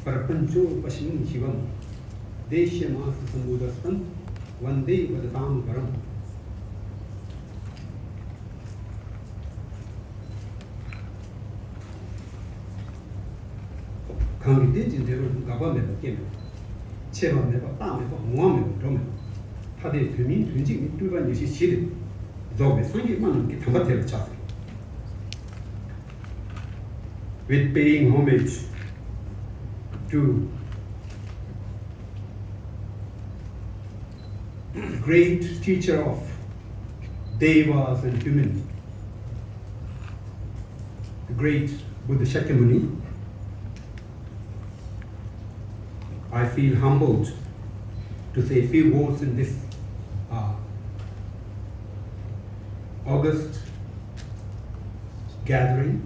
Parpancho Pashmin Shivam, Deshamas Samudastan, one day with the Tam Param. Congregation, they were government came. Chevan never found a woman, Roman. Had they to mean to Jim to run you see, though with 20 man get a hotel chat. With paying homage to great teacher of devas and human, the great Buddha Shakyamuni, I feel humbled to say a few words in this August gathering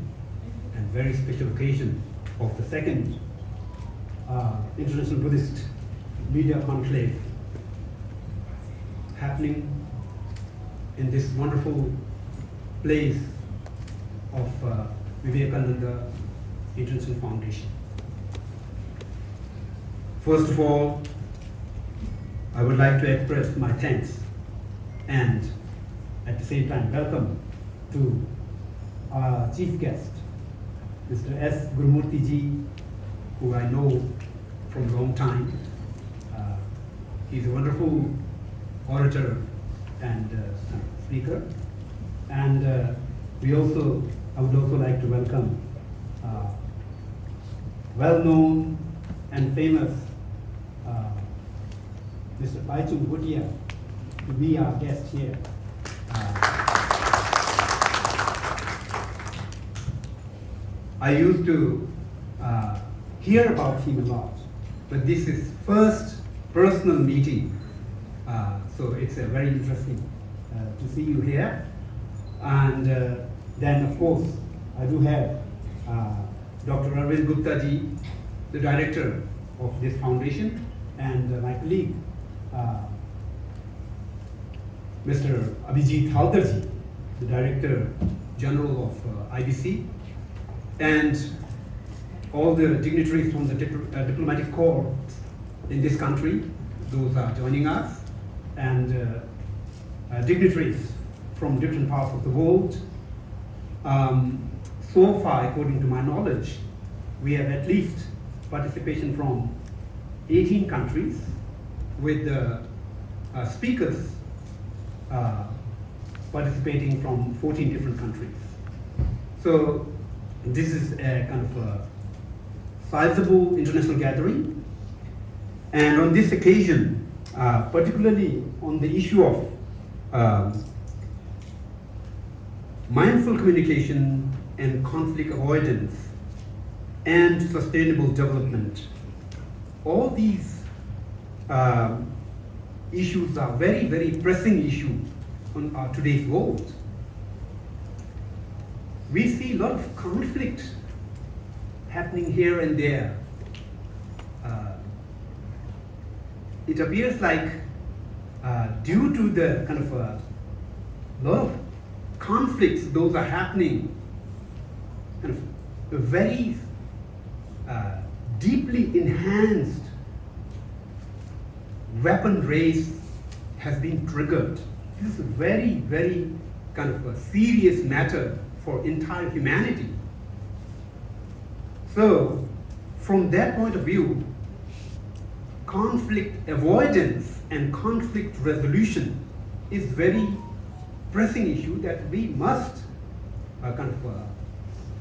and very special occasion of the second International Buddhist Media Conclave happening in this wonderful place of Vivekananda International Foundation. First of all, I would like to express my thanks and at the same time welcome to our chief guest, Mr. S. Gurumurthy Ji, who I know from a long time. He's a wonderful orator and speaker. And I would also like to welcome well-known and famous Mr. Baichung Bhutia to be our guest here. I used to hear about him a lot, but this is first personal meeting, so it's very interesting to see you here. And then, of course, I do have Dr. Arvind Gupta Ji, the director of this foundation, and my colleague, Mr. Abhijit Halkar Ji, the Director General of IBC, and all the dignitaries from the diplomatic corps in this country, those are joining us, and dignitaries from different parts of the world. So far, according to my knowledge, we have at least participation from 18 countries with speakers participating from 14 different countries. So this is a kind of a sizable international gathering. And on this occasion, particularly on the issue of mindful communication and conflict avoidance and sustainable development, all these issues are very, very pressing issues on today's world. We see a lot of conflict happening here and there. It appears like due to the kind of a lot of conflicts, those are happening, kind of a very deeply enhanced weapon race has been triggered. This is a very, very kind of a serious matter for entire humanity. So, from that point of view, conflict avoidance and conflict resolution is very pressing issue that we must kind of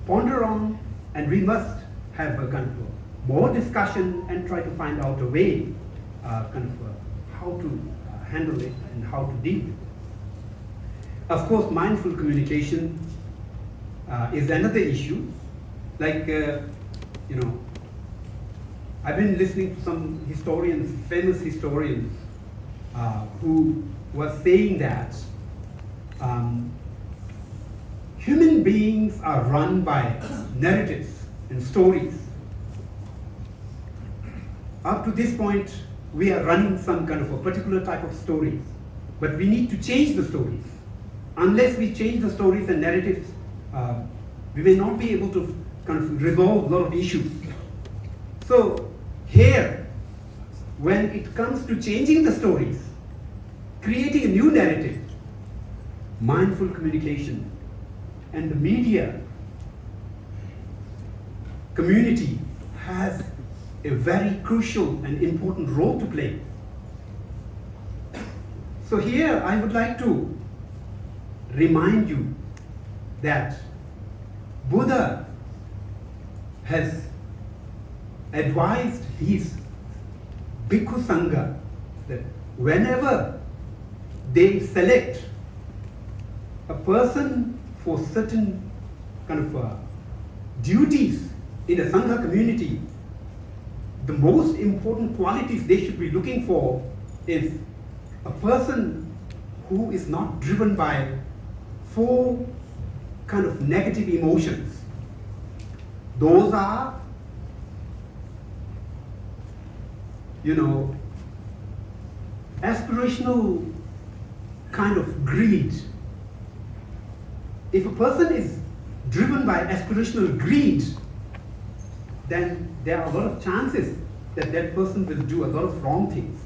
ponder on, and we must have a kind of more discussion and try to find out a way kind of how to handle it and how to deal with it. Of course, mindful communication is another issue. Like, I've been listening to some historians, famous historians, who were saying that human beings are run by narratives and stories. Up to this point, we are running some kind of a particular type of stories, but we need to change the stories. Unless we change the stories and narratives, we may not be able to kind of resolve a lot of issues. So here, when it comes to changing the stories, creating a new narrative, mindful communication and the media community has a very crucial and important role to play. So here I would like to remind you that Buddha has advised his Bhikkhu Sangha that whenever they select a person for certain kind of duties in a Sangha community, the most important qualities they should be looking for is a person who is not driven by 4 kind of negative emotions. Those are, aspirational kind of greed. If a person is driven by aspirational greed, then there are a lot of chances that that person will do a lot of wrong things,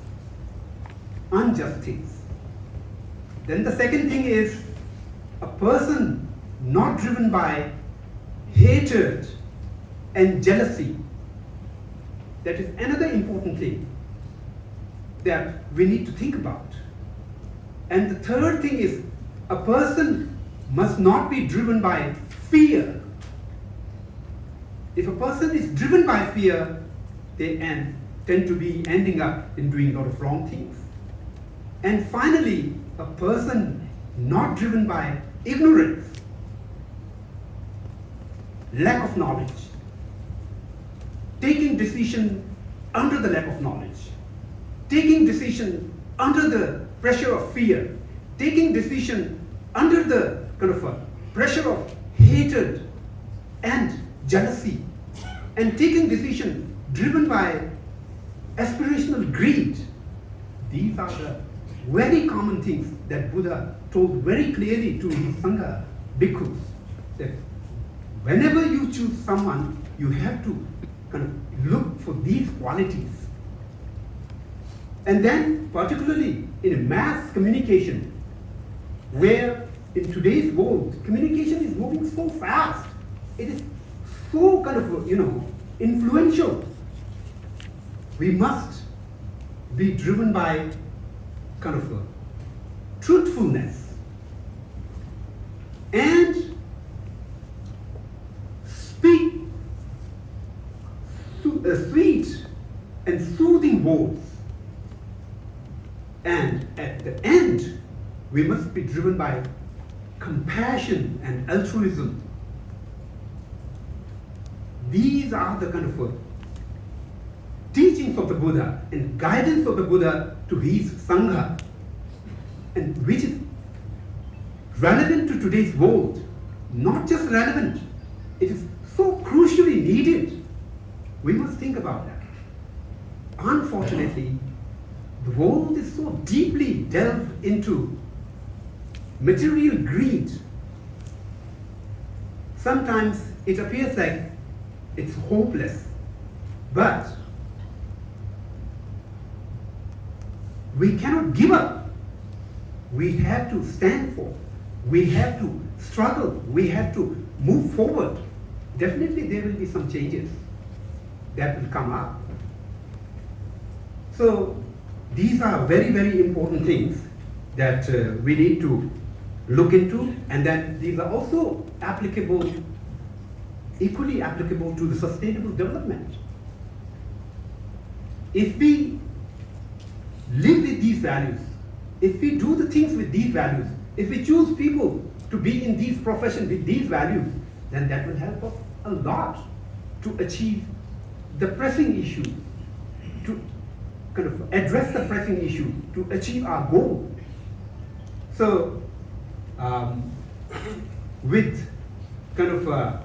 unjust things. Then the second thing is a person not driven by hatred and jealousy. That is another important thing that we need to think about. And the third thing is a person must not be driven by fear. If a person is driven by fear, they tend to be ending up in doing a lot of wrong things. And finally, a person not driven by ignorance, lack of knowledge, taking decision under the lack of knowledge, taking decision under the pressure of fear, taking decision under the kind of pressure of hatred and jealousy, and taking decision driven by aspirational greed. These are the very common things that Buddha told very clearly to his Sangha bhikkhus, that whenever you choose someone, you have to kind of look for these qualities. And then, particularly in mass communication, where in today's world, communication is moving so fast, it is so kind of, influential. We must be driven by kind of truthfulness and speak sweet and soothing words. And at the end, we must be driven by compassion and altruism. These are the kind of teachings of the Buddha and guidance of the Buddha to his Sangha, and which is relevant to today's world. Not just relevant, it is so crucially needed. We must think about that. Unfortunately, the world is so deeply delved into material greed. Sometimes it appears like it's hopeless, but we cannot give up. We have to stand for. We have to struggle. We have to move forward. Definitely there will be some changes that will come up. So these are very, very important things that we need to look into, and then these are also applicable, equally applicable to the sustainable development. If we live with these values, if we do the things with these values, if we choose people to be in these professions with these values, then that will help us a lot to achieve the pressing issue, to kind of address the pressing issue, to achieve our goal. So, with kind of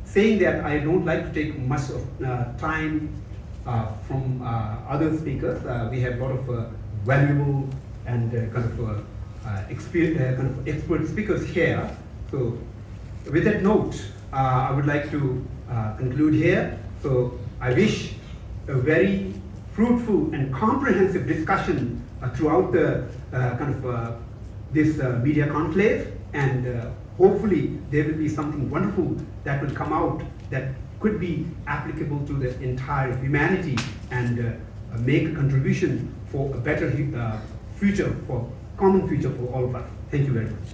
saying that, I don't like to take much of time from other speakers. We have a lot of valuable and kind of expert speakers here. So with that note, I would like to conclude here. So I wish a very fruitful and comprehensive discussion throughout the this media conclave, and hopefully there will be something wonderful that will come out that could be applicable to the entire humanity and make a contribution for a better future, for common future for all of us. Thank you very much.